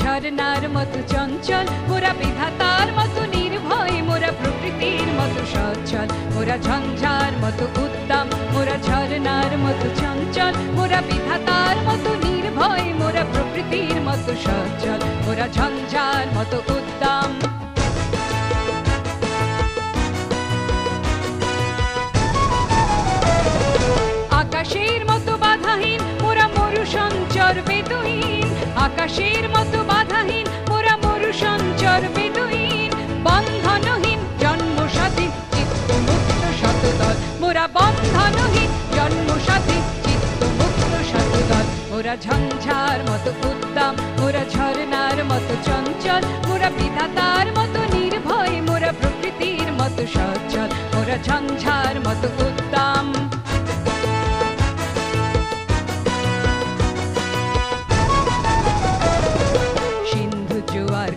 ঝরনার মতো চঞ্চল, মোরা বিধাতার মতো নির্ভয়, মোরা প্রকৃতির মতো সচ্ছল, মোরা ঝঞ্ঝার মতো উদ্দাম, মোরা ঝরনার মতো চঞ্চল, মোরা বিধাতার মতো নির্ভয়, মোরা প্রকৃতির মতো সচ্ছল, মোরা ঝঞ্ঝার মতো উদ্দাম। আকাশের মতো বাধাহীন মোরা মরু সঞ্চর বেদুইন, আকাশের মতো বাধাহীন মোরা মরু সঞ্চর বেদুইন, বন্ধনহীন জন্ম স্বাধীন চিত্ত মুক্ত শতদল, মোরা বন্ধনহীন জন্ম স্বাধীন চিত্ত মুক্ত শতদল, মোরা ঝঞ্ঝার মতো উদ্দাম, মোরা ঝরনার মতো চঞ্চল, মোরা বিধাতার মতো নির্ভয়, মোরা প্রকৃতির মতো সচ্ছল, মোরা ঝঞ্ঝার মতো উদ্দাম।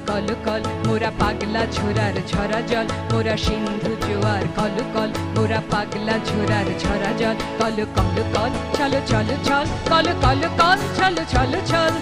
কলকল মোরা পাগলা ঝোরার ঝরা জল, মোরা সিন্ধু জোয়ার কলকল, মোরা পাগলা ঝোরার ঝরা জল, কল কল কল চলো চলো চল, কল কল কল চলো চলো চল।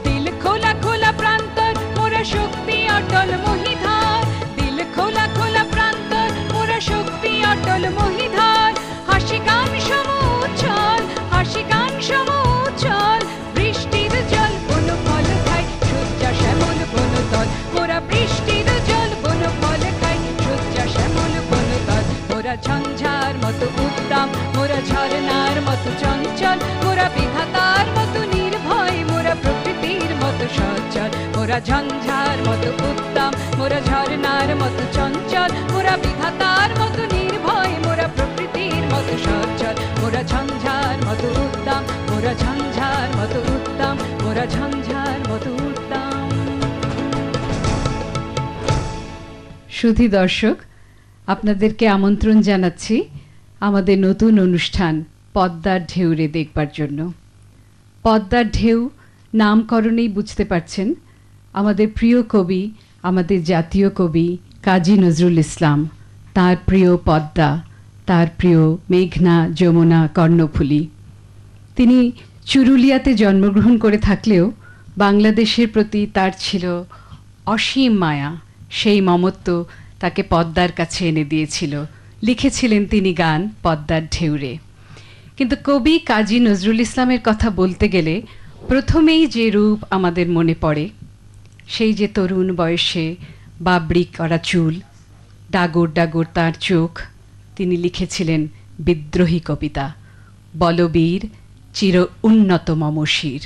দিল খোলা খোলা প্রান্তর মোরা শক্তি অটল মহিধার, দিল খোলা খোলা প্রান্তর মোরা শক্তি অটল মহিধার, হাসি গান সমুচ্ছল, হাসি গান সমুচ্ছল, বৃষ্টির জল বন ফল খাই সজ্জা শ্যামল বনতল, মোরা বৃষ্টির জল বন ফল খাই সজ্জা শ্যামল বনতল, মোরা ঝঞ্ঝার মতো উদ্দাম, মোরা ঝরনার মতো চঞ্চল, মোরা বিধাতার মতো নির্ভয়, মোরা প্রকৃতির মতো সচ্ছল, মোরা ঝঞ্ঝার মতো উদ্দাম, মোরা ঝরনার মতো চঞ্চল, মোরা বিধাতার মতো নির্ভয়, মোরা প্রকৃতির মতো সচ্ছল, মোরা ঝঞ্ঝার মতো উদ্দাম, মোরা ঝঞ্ঝার মতো উদ্দাম, মোরা ঝঞ্ঝার মতো উদ্দাম। সুধী দর্শক, আপনাদেরকে আমন্ত্রণ জানাচ্ছি আমাদের নতুন অনুষ্ঠান পদ্মার ঢেউরে দেখবার জন্য। পদ্মার ঢেউ নামকরণেই বুঝতে পারছেন আমাদের প্রিয় কবি, আমাদের জাতীয় কবি কাজী নজরুল ইসলাম, তার প্রিয় পদ্মা, তার প্রিয় মেঘনা যমুনা কর্ণফুলী। তিনি চুরুলিয়াতে জন্মগ্রহণ করে থাকলেও বাংলাদেশের প্রতি তার ছিল অসীম মায়া, সেই মমত্ব তাকে পদ্মার কাছে এনে দিয়েছিল। লিখেছিলেন তিনি গান পদ্মার ঢেউরে। কিন্তু কবি কাজী নজরুল ইসলামের কথা বলতে গেলে প্রথমেই যে রূপ আমাদের মনে পড়ে, সেই যে তরুণ বয়সে বাবরি করা চুল, ডাগর ডাগর তার চোখ, তিনি লিখেছিলেন বিদ্রোহী কবিতা বলবীর চির উন্নত মমশির।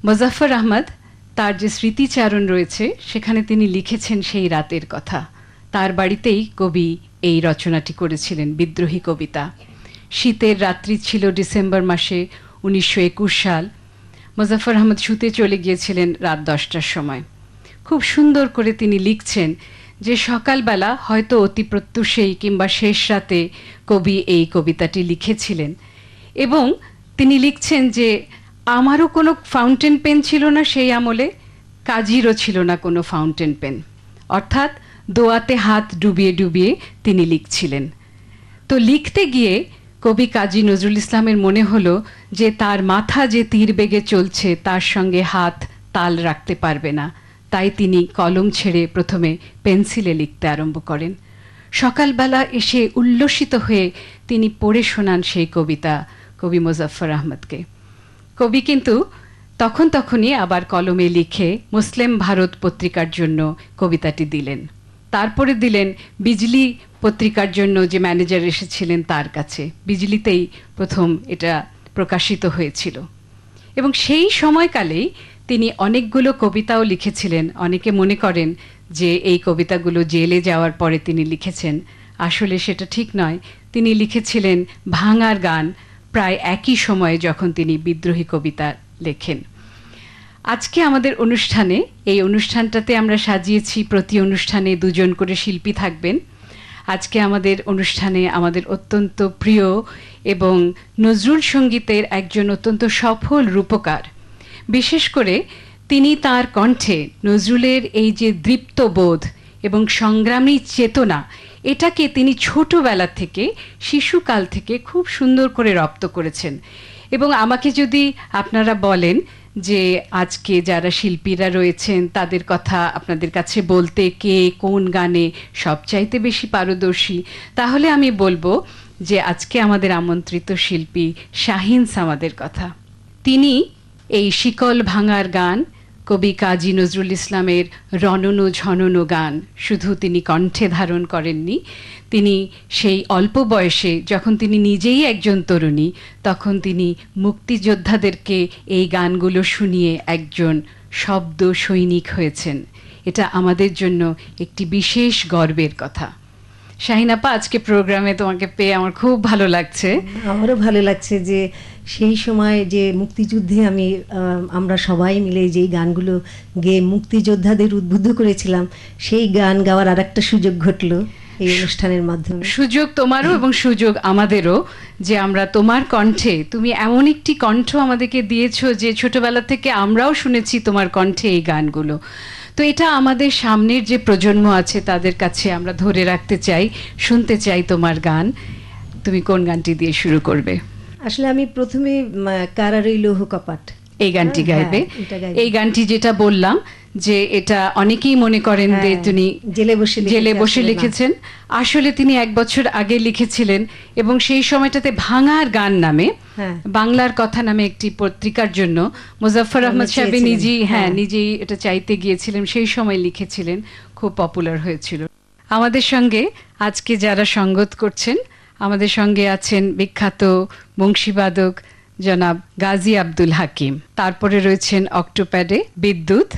মোজাফফর আহমদ তার যে স্মৃতিচারণ রয়েছে সেখানে তিনি লিখেছেন সেই রাতের কথা। তার বাড়িতেই কবি এই রচনাটি করেছিলেন, বিদ্রোহী কবিতা। শীতের রাত্রি ছিল ডিসেম্বর মাসে 1921 সাল। মোজাফফর আহমদ শুতে চলে গিয়েছিলেন রাত 10টার সময়। খুব সুন্দর করে তিনি লিখছেন যে সকালবেলা হয়তো অতি প্রত্যুষেই কিংবা শেষ রাতে কবি এই কবিতাটি লিখেছিলেন, এবং তিনি লিখছেন যে আমারও কোনো ফাউন্টেন পেন ছিল না সেই আমলে, কাজীরও ছিল না কোনো ফাউন্টেন পেন, অর্থাৎ দোয়াতে হাত ডুবিয়ে ডুবিয়ে তিনি লিখছিলেন। তো লিখতে গিয়ে কবি কাজী নজরুল ইসলামের মনে হলো যে তার মাথা যে তীর বেগে চলছে তার সঙ্গে হাত তাল রাখতে পারবে না, তাই তিনি কলম ছেড়ে প্রথমে পেন্সিলে লিখতে আরম্ভ করেন। সকালবেলা এসে উল্লসিত হয়ে তিনি পড়ে শোনান সেই কবিতা কবি মোজাফফর আহমদকে। কবি কিন্তু তখনই আবার কলমে লিখে মুসলিম ভারত পত্রিকার জন্য কবিতাটি দিলেন। তারপরে দিলেন বিজলি পত্রিকার জন্য, যে ম্যানেজার এসেছিলেন তার কাছে। বিজলিতেই প্রথম এটা প্রকাশিত হয়েছিল, এবং সেই সময়কালেই তিনি অনেকগুলো কবিতাও লিখেছিলেন। অনেকে মনে করেন যে এই কবিতাগুলো জেলে যাওয়ার পরে তিনি লিখেছেন, আসলে সেটা ঠিক নয়। তিনি লিখেছিলেন ভাঙার গান প্রায় একই সময়ে যখন তিনি বিদ্রোহী কবিতা লেখেন। আজকে আমাদের অনুষ্ঠানে, এই অনুষ্ঠানটাতে আমরা সাজিয়েছি প্রতি অনুষ্ঠানে দুজন করে শিল্পী থাকবেন। আজকে আমাদের অনুষ্ঠানে আমাদের অত্যন্ত প্রিয় এবং নজরুল সঙ্গীতের একজন অত্যন্ত সফল রূপকার, বিশেষ করে তিনি তার কণ্ঠে নজরুলের এই যে দৃপ্তবোধ এবং সংগ্রামী চেতনা, এটাকে তিনি ছোটবেলা থেকে, শিশুকাল থেকে খুব সুন্দর করে রপ্ত করেছেন। এবং আমাকে যদি আপনারা বলেন যে আজকে যারা শিল্পীরা রয়েছেন তাদের কথা আপনাদের কাছে বলতে, কে কোন গানে সবচাইতে বেশি পারদর্শী, তাহলে আমি বলবো যে আজকে আমাদের আমন্ত্রিত শিল্পী শাহীন সামাদের কথা। তিনি এই শিকল ভাঙার গান, কবি কাজী নজরুল ইসলামের রণন ঝনন গান শুধু তিনি কণ্ঠে ধারণ করেননি, তিনি সেই অল্প বয়সে যখন তিনি নিজেই একজন তরুণী, তখন তিনি মুক্তিযোদ্ধাদেরকে এই গানগুলো শুনিয়ে একজন শব্দ সৈনিক হয়েছেন। এটা আমাদের জন্য একটি বিশেষ গর্বের কথা। শাহীন আপা, আজকে প্রোগ্রামে তোমাকে পেয়ে আমার খুব ভালো লাগছে। আমারও ভালো লাগছে যে সেই সময় যে মুক্তিযুদ্ধে আমরা সবাই মিলে যেই গানগুলো গেয়ে মুক্তিযোদ্ধাদের উদ্বুদ্ধ করেছিলাম, সেই গান গাওয়ার আরেকটা সুযোগ ঘটলো এই অনুষ্ঠানের মাধ্যমে। সুযোগ তোমারও এবং সুযোগ আমাদেরও, যে আমরা তোমার কণ্ঠে, তুমি এমন একটি কণ্ঠ আমাদেরকে দিয়েছো যে ছোটবেলা থেকে আমরাও শুনেছি তোমার কণ্ঠে এই গানগুলো। তো এটা আমাদের সামনের যে প্রজন্ম আছে তাদের কাছে আমরা ধরে রাখতে চাই, শুনতে চাই তোমার গান। তুমি কোন গানটি দিয়ে শুরু করবে? আসলে আমি প্রথমে কারারই লৌহ কপাট এই গানটি গাইবে। এই গানটি যেটা বললাম যে এটা অনেকেই মনে করেন যে তিনি জেলে বসে লিখেছেন, আসলে তিনি 1 বছর আগে লিখেছিলেন এবং সেই সময়টাতে ভাঙার গান নামে বাংলার কথা নামে একটি পত্রিকার জন্য মুজাফফর আহমদ সাহেব নিজেই এটা চাইতে গিয়েছিলেন, সেই সময় লিখেছিলেন, খুব পপুলার হয়েছিল। আমাদের সঙ্গে আজকে যারা সঙ্গত করছেন, আমাদের সঙ্গে আছেন বিখ্যাত বংশীবাদক জনাব গাজী আব্দুল হাকিম, তারপরে রয়েছেন অক্টোপ্যাডে বিদ্যুৎ,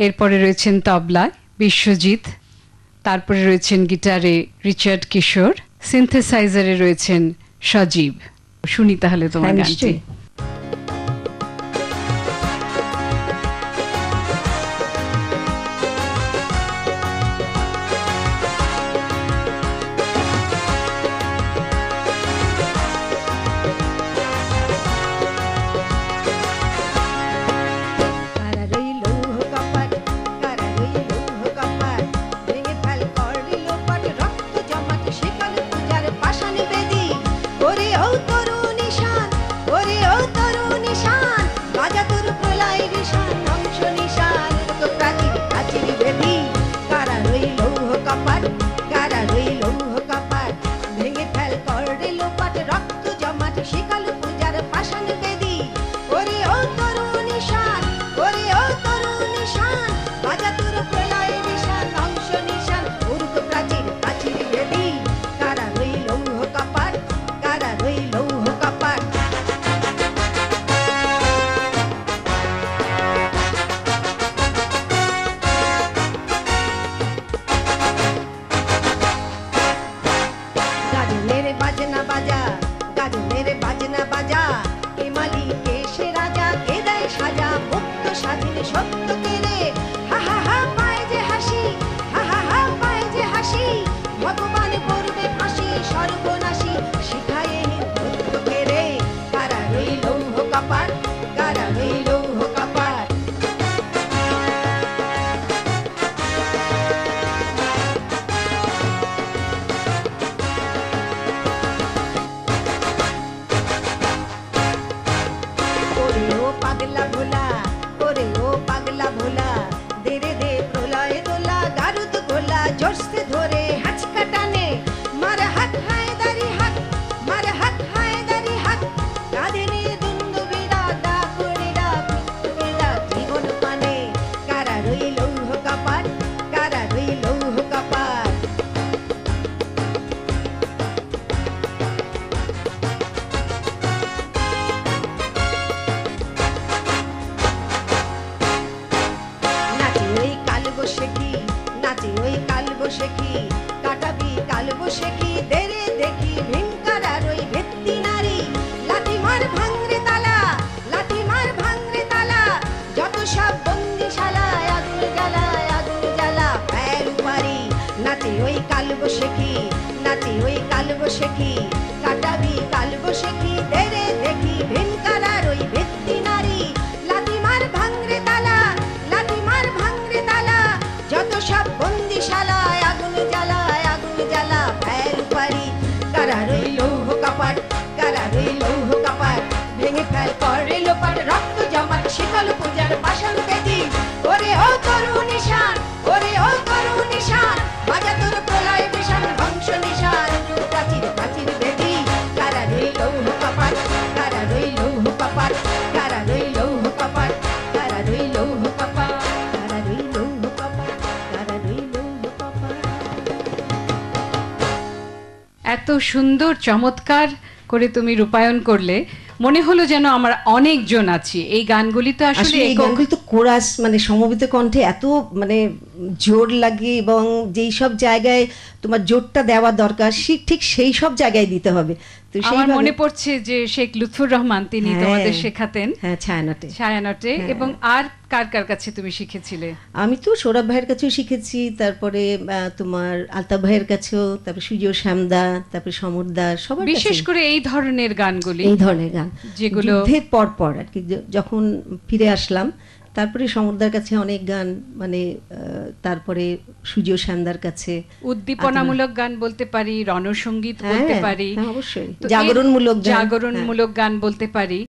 এরপরে রয়েছেন তবলায় বিশ্বজিৎ, তারপরে রয়েছেন গিটারে রিচার্ড কিশোর, সিনথেসাইজারে রয়েছেন সজীব। শুনি তাহলে তোমার গানটি। সুন্দর চমৎকার করে তুমি রূপায়ণ করলে, মনে হলো যেন আমার অনেকজন আছি। এই গানগুলি তো আসলে আসলে এই একক- গানগুলো তো কোরাস মানে সমবেত কণ্ঠে এত মানে জোর লাগে, এবং যেই সব জায়গায় তোমার জোরটা দেওয়া দরকার ঠিক সেই সব জায়গায় দিতে হবে। তো আমার সেইভাবে- মনে পড়ছে যে শেখ লুৎফুর রহমান তিনি হ্যাঁ, তোমাদের শেখাতেন হ্যাঁ ছায়ানটে। ছায়ানটে। হ্যাঁ। এবং আর কার কার কাছে তুমি শিখেছিলে? আমি তো সৌরভ ভাইয়ের কাছেও শিখেছি, তারপরে তোমার আলতাফ ভাইয়ের কাছেও, তারপরে সুজয় শ্যামদা, তারপরে সমরদা, সবার বিশেষ কাছেই। করে এই ধরনের গানগুলি এই ধরনের গান যেগুলো যুদ্ধের পর পর আর কি, যখন ফিরে আসলাম তারপরে সমরদার কাছে অনেক গান, মানে তারপরে সুজয় শ্যামদার কাছে উদ্দীপনামূলক গান বলতে পারি, রণসঙ্গীত বলতে হ্যাঁ, পারি, হ্যাঁ, অবশ্যই তো জাগরণমূলক গান, জাগরণমূলক গান বলতে পারি।